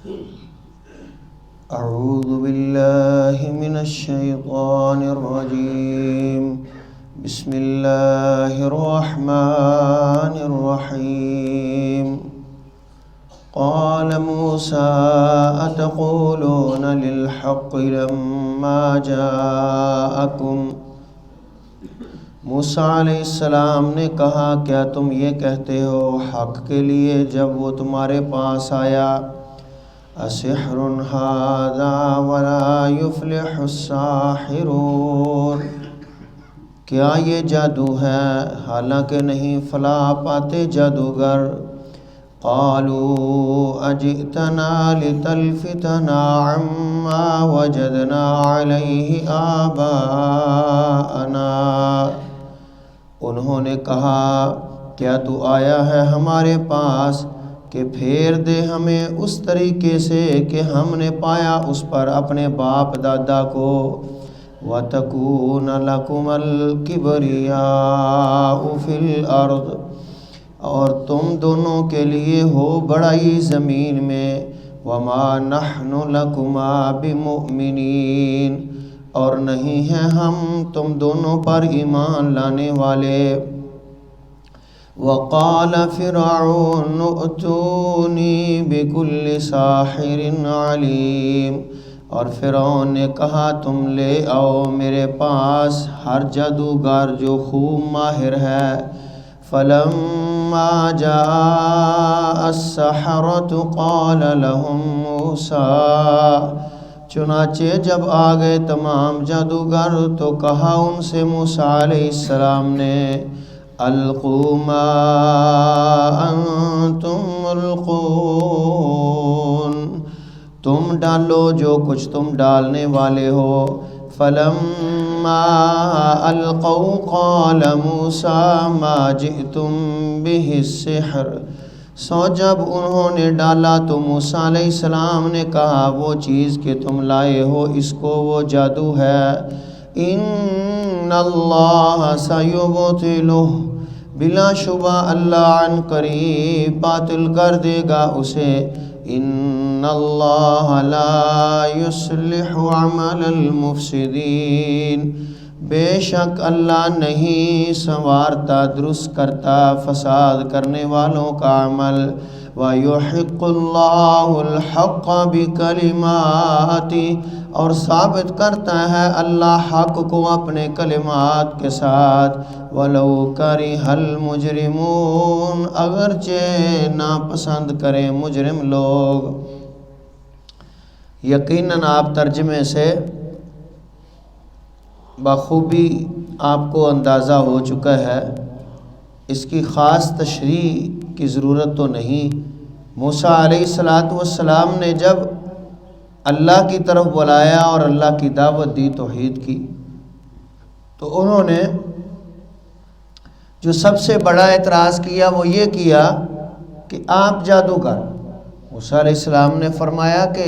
اعوذ باللہ من الشیطان الرجیم بسم اللہ الرحمن الرحیم قال موسیٰ اتقولون للحق لما جاءکم، موسیٰ علیہ السلام نے کہا کیا تم یہ کہتے ہو حق کے لیے جب وہ تمہارے پاس آیا؟ اسحر ھذا ولا یفلح الساحرون، کیا یہ جادو ہے حالانکہ نہیں فلاح پاتے جادوگر۔ قالوا اجئتنا لتلفتنا عما وجدنا علیہ آباءنا، انہوں نے کہا کیا تو آیا ہے ہمارے پاس کہ پھیر دے ہمیں اس طریقے سے کہ ہم نے پایا اس پر اپنے باپ دادا کو۔ وَتَكُونَ لَكُمَ الْكِبْرِيَاءُ فِي الْأَرْضِ، اور تم دونوں کے لیے ہو بڑائی زمین میں۔ وَمَا نَحْنُ لَكُمَا بِمُؤْمِنِينَ، اور نہیں ہیں ہم تم دونوں پر ایمان لانے والے۔ وَقَالَ فِرْعَوْنُ ائْتُونِي بِكُلِّ سَاحِرٍ عَلِيمٍ، اور فرعون نے کہا تم لے آؤ میرے پاس ہر جادوگر جو خوب ماہر ہے۔ فَلَمَّا جَاءَ السَّحَرَةُ قَالَ لَهُم مُوسَىٰ، چنانچہ جب آ گئے تمام جادوگر تو کہا ان سے موسیٰ علیہ السلام نے القوا ما انتم ملقون، تم ڈالو جو کچھ تم ڈالنے والے ہو۔ فلما القوا قال موسیٰ ما جئتم به السحر، سو جب انہوں نے ڈالا تو موسیٰ علیہ السلام نے کہا وہ چیز کہ تم لائے ہو اس کو وہ جادو ہے۔ ان اللہ سیبطلہ، بلا شبہ اللہ عن قریب باطل کر دے گا اسے۔ ان اللہ لا یصلح عمل المفسدین، بے شک اللہ نہیں سنوارتا درست کرتا فساد کرنے والوں کا عمل۔ وَيُحِقُّ اللَّهُ الْحَقَّ بِكَلِمَاتِهِ، اور ثابت کرتا ہے اللہ حق کو اپنے کلمات کے ساتھ۔ وَلَوْ كَرِهَ الْمُجْرِمُونَ، اگرچہ ناپسند کریں مجرم لوگ۔ یقیناً آپ ترجمے سے بخوبی آپ کو اندازہ ہو چکا ہے، اس کی خاص تشریح کی ضرورت تو نہیں۔ موسیٰ علیہ السلام نے جب اللہ کی طرف بلایا اور اللہ کی دعوت دی توحید کی، تو انہوں نے جو سب سے بڑا اعتراض کیا وہ یہ کیا کہ آپ جادوگر۔ موسیٰ علیہ السلام نے فرمایا کہ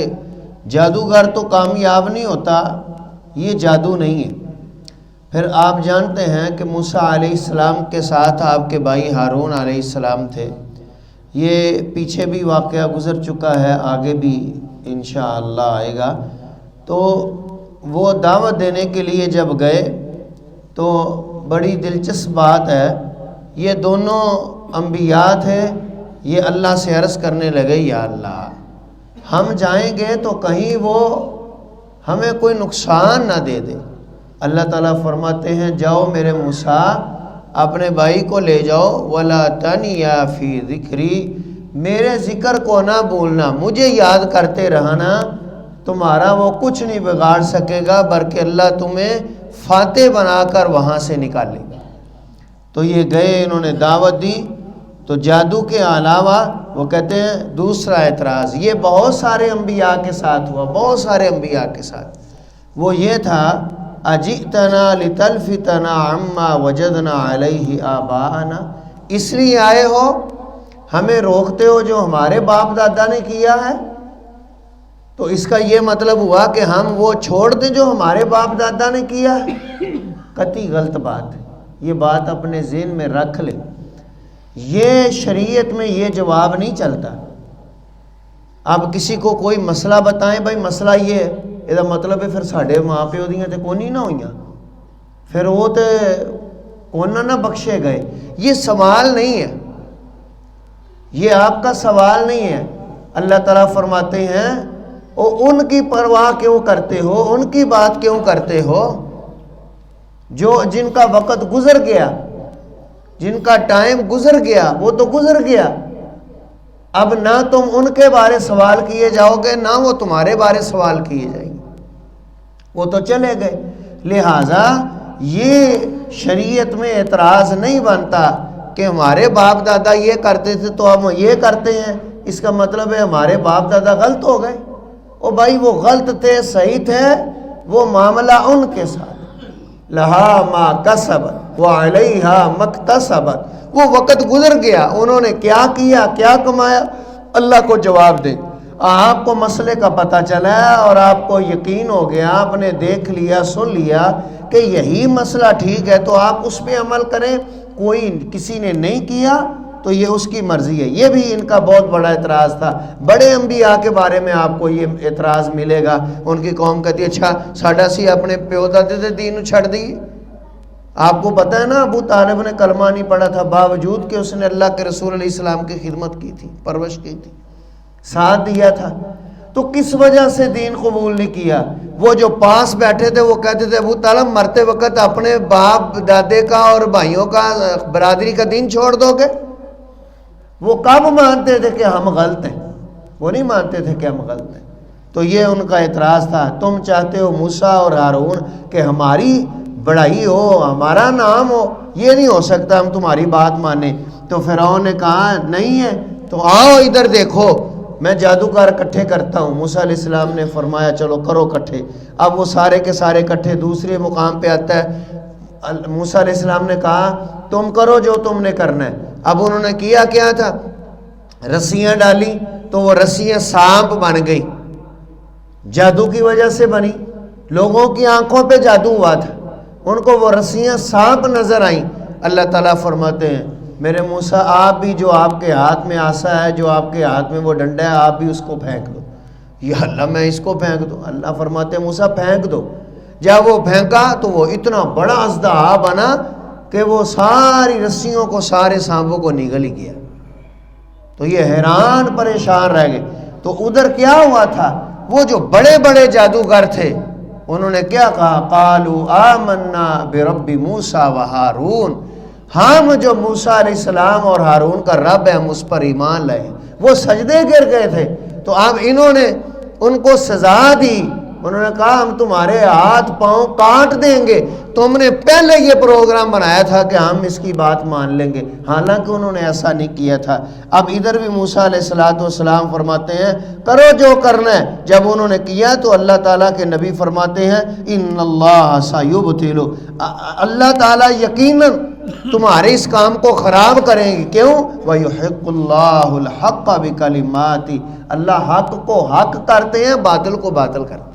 جادوگر تو کامیاب نہیں ہوتا، یہ جادو نہیں ہے۔ پھر آپ جانتے ہیں کہ موسیٰ علیہ السلام کے ساتھ آپ کے بھائی ہارون علیہ السلام تھے، یہ پیچھے بھی واقعہ گزر چکا ہے، آگے بھی انشاءاللہ آئے گا۔ تو وہ دعوت دینے کے لیے جب گئے تو بڑی دلچسپ بات ہے، یہ دونوں انبیاء تھے، یہ اللہ سے عرض کرنے لگے یا اللہ ہم جائیں گے تو کہیں وہ ہمیں کوئی نقصان نہ دے دے۔ اللہ تعالیٰ فرماتے ہیں جاؤ میرے موسیٰ اپنے بھائی کو لے جاؤ، وَلَا تَنِيَا فِي ذِكْرِي، میرے ذکر کو نہ بھولنا، مجھے یاد کرتے رہنا، تمہارا وہ کچھ نہیں بگاڑ سکے گا بلکہ اللہ تمہیں فاتح بنا کر وہاں سے نکالے گا۔ تو یہ گئے، انہوں نے دعوت دی۔ تو جادو کے علاوہ وہ کہتے ہیں دوسرا اعتراض یہ بہت سارے انبیاء کے ساتھ ہوا، بہت سارے انبیاء کے ساتھ، وہ یہ تھا اجئتنا لتلفتنا عما وجدنا علیہ آباءنا، اس لیے آئے ہو ہمیں روکتے ہو جو ہمارے باپ دادا نے کیا ہے؟ تو اس کا یہ مطلب ہوا کہ ہم وہ چھوڑ دیں جو ہمارے باپ دادا نے کیا ہے؟ قطعی غلط بات ہے، یہ بات اپنے ذہن میں رکھ لیں، یہ شریعت میں یہ جواب نہیں چلتا۔ آپ کسی کو کوئی مسئلہ بتائیں بھائی مسئلہ یہ ہے، یہ مطلب ہے پھر ساڑھے ماں پیو دیاں تے کونی نہ ہوئیاں، پھر وہ تے کون نہ بخشے گئے. یہ سوال نہیں ہے، یہ آپ کا سوال نہیں ہے. اللہ تعالیٰ فرماتے ہیں ان کی پرواہ کیوں کرتے ہو، ان کی بات کیوں کرتے ہو جو جن کا وقت گزر گیا، جن کا ٹائم گزر گیا، وہ تو گزر گیا. اب نہ تم ان کے بارے سوال کیے جاؤ گے، نہ وہ تمہارے بارے سوال کیے جائیں گے، وہ تو چلے گئے. لہٰذا یہ شریعت میں اعتراض نہیں بنتا کہ ہمارے باپ دادا یہ کرتے تھے تو ہم یہ کرتے ہیں، اس کا مطلب ہے ہمارے باپ دادا غلط ہو گئے. او بھائی وہ غلط تھے صحیح تھے، وہ معاملہ ان کے ساتھ. لہا ما کسبت وعلیہا مکتسبت، وہ وقت گزر گیا، انہوں نے کیا کیا، کیا کمایا، اللہ کو جواب دیں. آپ کو مسئلے کا پتہ چلا ہے اور آپ کو یقین ہو گیا، آپ نے دیکھ لیا سن لیا کہ یہی مسئلہ ٹھیک ہے تو آپ اس پہ عمل کریں. کوئی کسی نے نہیں کیا تو یہ اس کی مرضی ہے. یہ بھی ان کا بہت بڑا اعتراض تھا. بڑے انبیاء کے بارے میں آپ کو یہ اعتراض ملے گا، ان کی قوم کہتی ہے اچھا ساڈا سی اپنے پیو دادے دے دین چھڑ دی. آپ کو پتہ ہے نا ابو طالب نے کلمہ نہیں پڑھا تھا، باوجود کہ اس نے اللہ کے رسول علیہ السلام کی خدمت کی تھی، پرورش کی تھی، ساتھ دیا تھا. تو کس وجہ سے دین قبول نہیں کیا؟ وہ جو پاس بیٹھے تھے وہ کہتے تھے ابو طالب مرتے وقت اپنے باپ دادے کا اور بھائیوں کا برادری کا دین چھوڑ دو گے. وہ کب مانتے تھے کہ ہم غلط ہیں؟ وہ نہیں مانتے تھے کہ ہم غلط ہیں. تو یہ ان کا اعتراض تھا. تم چاہتے ہو موسیٰ اور ہارون کہ ہماری بڑائی ہو، ہمارا نام ہو، یہ نہیں ہو سکتا، ہم تمہاری بات مانیں. تو فرعون نے کہا نہیں ہے تو آؤ ادھر دیکھو میں جادوگر اکٹھے کرتا ہوں. موسیٰ علیہ السلام نے فرمایا چلو کرو اکٹھے. اب وہ سارے کے سارے اکٹھے. دوسرے مقام پہ آتا ہے موسیٰ علیہ السلام نے کہا تم کرو جو تم نے کرنا ہے. اب انہوں نے کیا کیا تھا، رسیاں ڈالی تو وہ رسیاں سانپ بن گئی، جادو کی وجہ سے بنی. لوگوں کی آنکھوں پہ جادو ہوا تھا، ان کو وہ رسیاں سانپ نظر آئیں. اللہ تعالیٰ فرماتے ہیں میرے موسیٰ آپ بھی جو آپ کے ہاتھ میں عصا ہے، جو آپ کے ہاتھ میں وہ ڈنڈا ہے، آپ بھی اس کو پھینک دو. یا اللہ میں اس کو پھینک دوں؟ اللہ فرماتے ہیں موسیٰ پھینک دو. جب وہ پھینکا تو وہ اتنا بڑا اژدہا بنا کہ وہ ساری رسیوں کو، سارے سانپوں کو نگل ہی گیا. تو یہ حیران پریشان رہ گئے. تو ادھر کیا ہوا تھا، وہ جو بڑے بڑے جادوگر تھے انہوں نے کیا کہا، قالوا آمنا برب موسیٰ و ہارون، ہم جو موسیٰ علیہ السلام اور ہارون کا رب ہے ہم اس پر ایمان لائے. وہ سجدے گر گئے تھے. تو اب انہوں نے ان کو سزا دی. انہوں نے کہا ہم تمہارے ہاتھ پاؤں کاٹ دیں گے، تم نے پہلے یہ پروگرام بنایا تھا کہ ہم اس کی بات مان لیں گے، حالانکہ انہوں نے ایسا نہیں کیا تھا. اب ادھر بھی موسیٰ علیہ السلام فرماتے ہیں کرو جو کرنا ہے. جب انہوں نے کیا تو اللہ تعالیٰ کے نبی فرماتے ہیں ان اللہ سیبطل، اللہ تعالیٰ یقیناً تمہارے اس کام کو خراب کریں گے. کیوں؟ وَيُحِقُّ اللَّهُ الْحَقَّ بِكَلِمَاتِ، اللہ حق کو حق کرتے ہیں، باطل کو باطل کرتے ہیں.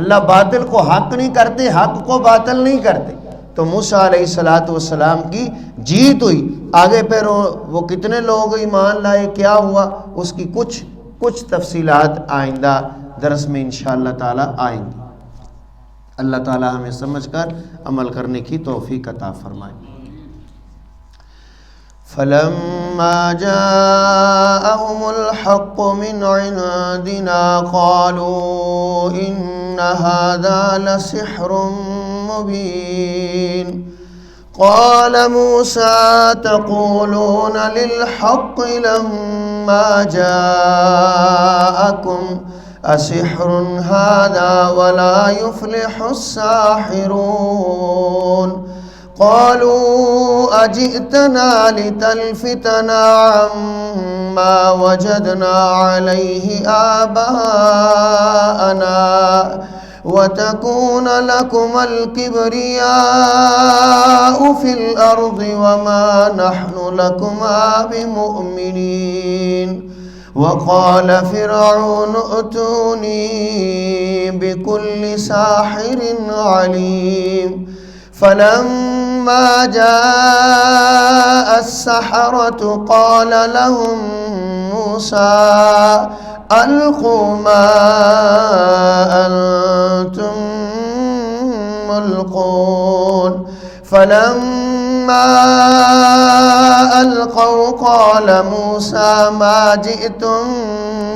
اللہ باطل کو حق نہیں کرتے، حق کو باطل نہیں کرتے. تو موسیٰ علیہ السلام کی جیت ہوئی. آگے پھر وہ کتنے لوگ ایمان لائے، کیا ہوا، اس کی کچھ تفصیلات آئندہ درس میں انشاءاللہ تعالی آئیں گی. اللہ تعالی ہمیں سمجھ کر عمل کرنے کی توفیق عطا فرمائے. فلما جاءهم الحق من عندنا قالوا إن هذا لسحر مبين. قال موسى تقولون للحق لما جاءكم أسحر هذا ولا يفلح الساحرون. قالوا أجئتنا لتلفتنا عما وجدنا عليه آباءنا وتكون لكم الكبرياء في الأرض وما نحن لكما بمؤمنين. وقال فرعون ائتوني بكل ساحر عليم. فلما جاء السحرة قال لهم موسى ألقوا ما أنتم ملقون فلما ألقوا قال موسى ما جئتم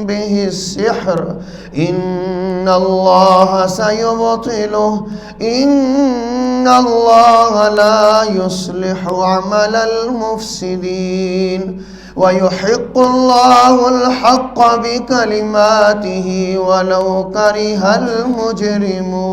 به السحر إن الله سيبطله إن الله لا يصلح عمل المفسدين ويحق الله الحق بكلماته ولو كره المجرمون.